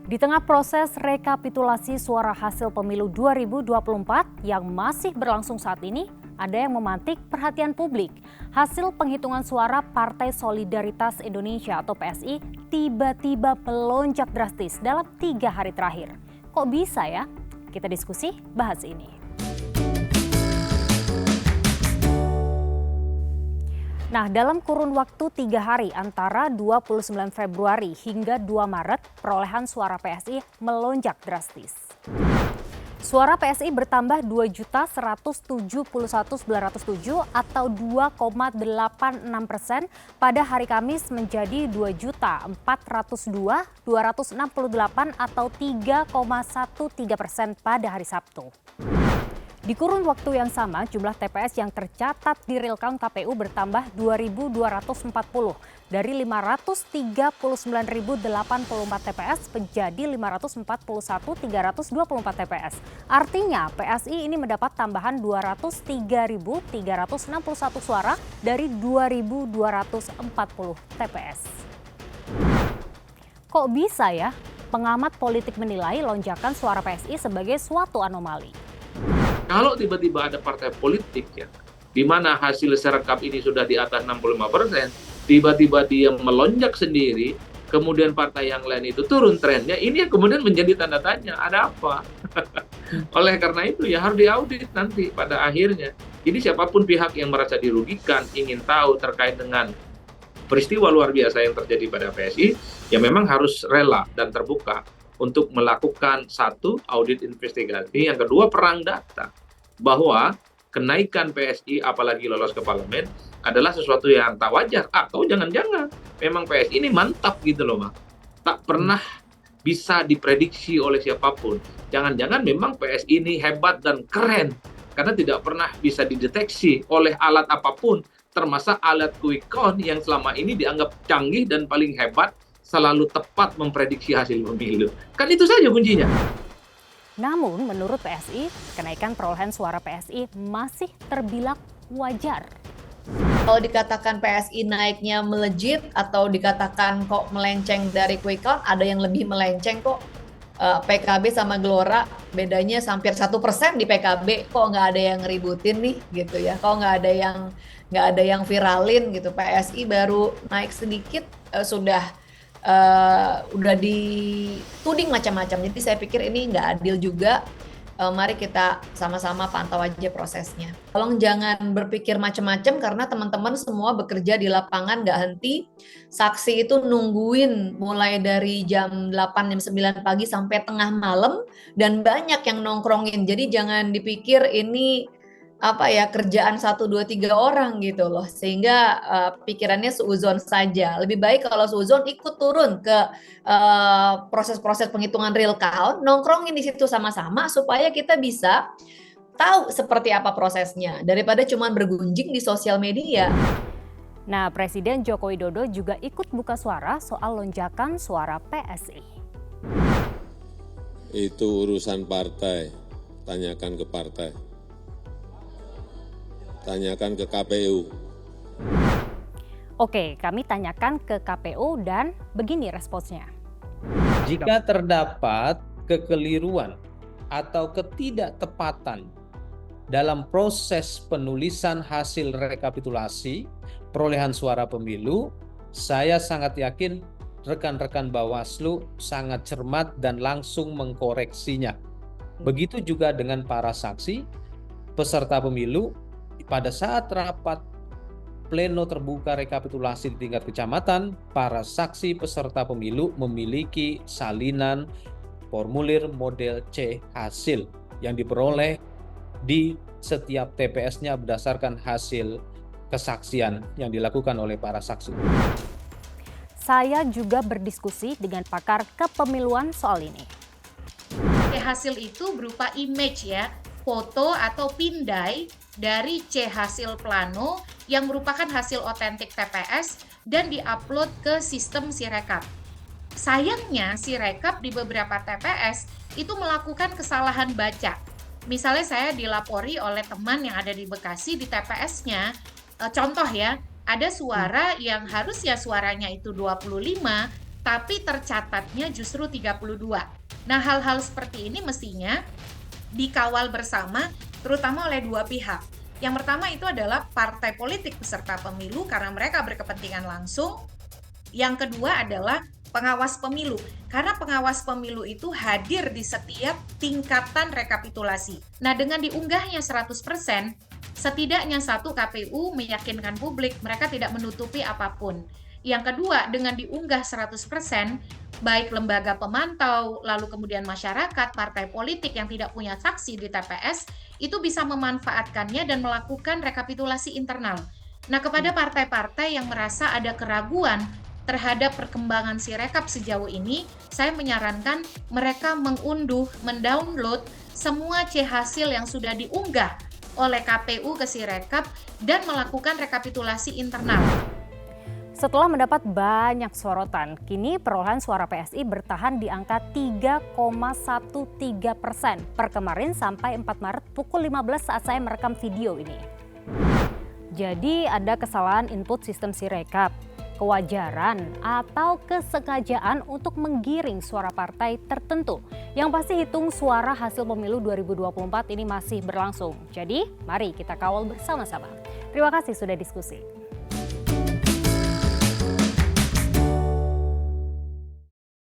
Di tengah proses rekapitulasi suara hasil pemilu 2024 yang masih berlangsung saat ini, ada yang memantik perhatian publik. Hasil penghitungan suara Partai Solidaritas Indonesia atau PSI tiba-tiba melonjak drastis dalam 3 hari terakhir. Kok bisa ya? Kita diskusi bahas ini. Nah, dalam kurun waktu 3 hari antara 29 Februari hingga 2 Maret, perolehan suara PSI melonjak drastis. Suara PSI bertambah 2.171.907 atau 2,86% pada hari Kamis menjadi 2.402.268 atau 3,13% pada hari Sabtu. Di kurun waktu yang sama, jumlah TPS yang tercatat di real count KPU bertambah 2.240 dari 539.084 TPS menjadi 541.324 TPS. Artinya PSI ini mendapat tambahan 203.361 suara dari 2.240 TPS. Kok bisa ya? Pengamat politik menilai lonjakan suara PSI sebagai suatu anomali. Kalau tiba-tiba ada partai politik ya, di mana hasil serekap ini sudah di atas 65%, tiba-tiba dia melonjak sendiri, kemudian partai yang lain itu turun trennya, ini yang kemudian menjadi tanda tanya, ada apa? Oleh karena itu ya harus diaudit nanti pada akhirnya. Jadi siapapun pihak yang merasa dirugikan, ingin tahu terkait dengan peristiwa luar biasa yang terjadi pada PSI, ya memang harus rela dan terbuka untuk melakukan satu, audit investigasi, yang kedua perang data, bahwa kenaikan PSI apalagi lolos ke parlemen adalah sesuatu yang tak wajar, atau jangan-jangan memang PSI ini mantap gitu loh, Mak. Tak pernah bisa diprediksi oleh siapapun. Jangan-jangan memang PSI ini hebat dan keren, karena tidak pernah bisa dideteksi oleh alat apapun, termasuk alat quick count yang selama ini dianggap canggih dan paling hebat, selalu tepat memprediksi hasil pemilu. Kan itu saja kuncinya. Namun menurut PSI, kenaikan perolehan suara PSI masih terbilang wajar. Kalau dikatakan PSI naiknya melejit atau dikatakan kok melenceng dari quick count, ada yang lebih melenceng kok. PKB sama Gelora bedanya hampir 1% di PKB, kok nggak ada yang ngeributin nih gitu ya, kok nggak ada yang viralin gitu. PSI baru naik sedikit udah dituding macam-macam. Jadi saya pikir ini nggak adil juga. Mari kita sama-sama pantau aja prosesnya. Tolong jangan berpikir macam-macam karena teman-teman semua bekerja di lapangan nggak henti. Saksi itu nungguin mulai dari jam 8, jam 9 pagi sampai tengah malam dan banyak yang nongkrongin. Jadi jangan dipikir ini kerjaan 1, 2, 3 orang gitu loh, sehingga pikirannya seuzon saja. Lebih baik kalau seuzon ikut turun ke proses-proses penghitungan real count, nongkrongin di situ sama-sama supaya kita bisa tahu seperti apa prosesnya daripada cuma bergunjing di sosial media. Nah, Presiden Joko Widodo juga ikut buka suara soal lonjakan suara PSI. Itu urusan partai, tanyakan ke partai. Tanyakan ke KPU. Oke, kami tanyakan ke KPU dan begini responsnya. Jika terdapat kekeliruan atau ketidaktepatan dalam proses penulisan hasil rekapitulasi perolehan suara pemilu, saya sangat yakin rekan-rekan Bawaslu sangat cermat dan langsung mengkoreksinya. Begitu juga dengan para saksi, peserta pemilu. Pada saat rapat pleno terbuka rekapitulasi di tingkat kecamatan, para saksi peserta pemilu memiliki salinan formulir model C hasil yang diperoleh di setiap TPS-nya berdasarkan hasil kesaksian yang dilakukan oleh para saksi. Saya juga berdiskusi dengan pakar kepemiluan soal ini. Hasil itu berupa image ya, foto atau pindai dari C hasil plano yang merupakan hasil otentik TPS dan diupload ke sistem Sirekap. Sayangnya Sirekap di beberapa TPS itu melakukan kesalahan baca. Misalnya saya dilapori oleh teman yang ada di Bekasi di TPS-nya, contoh ya, ada suara yang harusnya suaranya itu 25, tapi tercatatnya justru 32. Nah, hal-hal seperti ini mestinya dikawal bersama, terutama oleh dua pihak. Yang pertama itu adalah partai politik peserta pemilu karena mereka berkepentingan langsung. Yang kedua adalah pengawas pemilu, karena pengawas pemilu itu hadir di setiap tingkatan rekapitulasi. Nah, dengan diunggahnya 100%, setidaknya satu, KPU meyakinkan publik mereka tidak menutupi apapun. Yang kedua, dengan diunggah 100%, baik lembaga pemantau, lalu kemudian masyarakat, partai politik yang tidak punya saksi di TPS, itu bisa memanfaatkannya dan melakukan rekapitulasi internal. Nah, kepada partai-partai yang merasa ada keraguan terhadap perkembangan Sirekap sejauh ini, saya menyarankan mereka mendownload semua C-hasil yang sudah diunggah oleh KPU ke Sirekap dan melakukan rekapitulasi internal. Setelah mendapat banyak sorotan, kini perolehan suara PSI bertahan di angka 3,13% per kemarin sampai 4 Maret pukul 15 saat saya merekam video ini. Jadi ada kesalahan input sistem Sirekap, kewajaran atau kesengajaan untuk menggiring suara partai tertentu. Yang pasti hitung suara hasil pemilu 2024 ini masih berlangsung. Jadi mari kita kawal bersama-sama. Terima kasih sudah diskusi.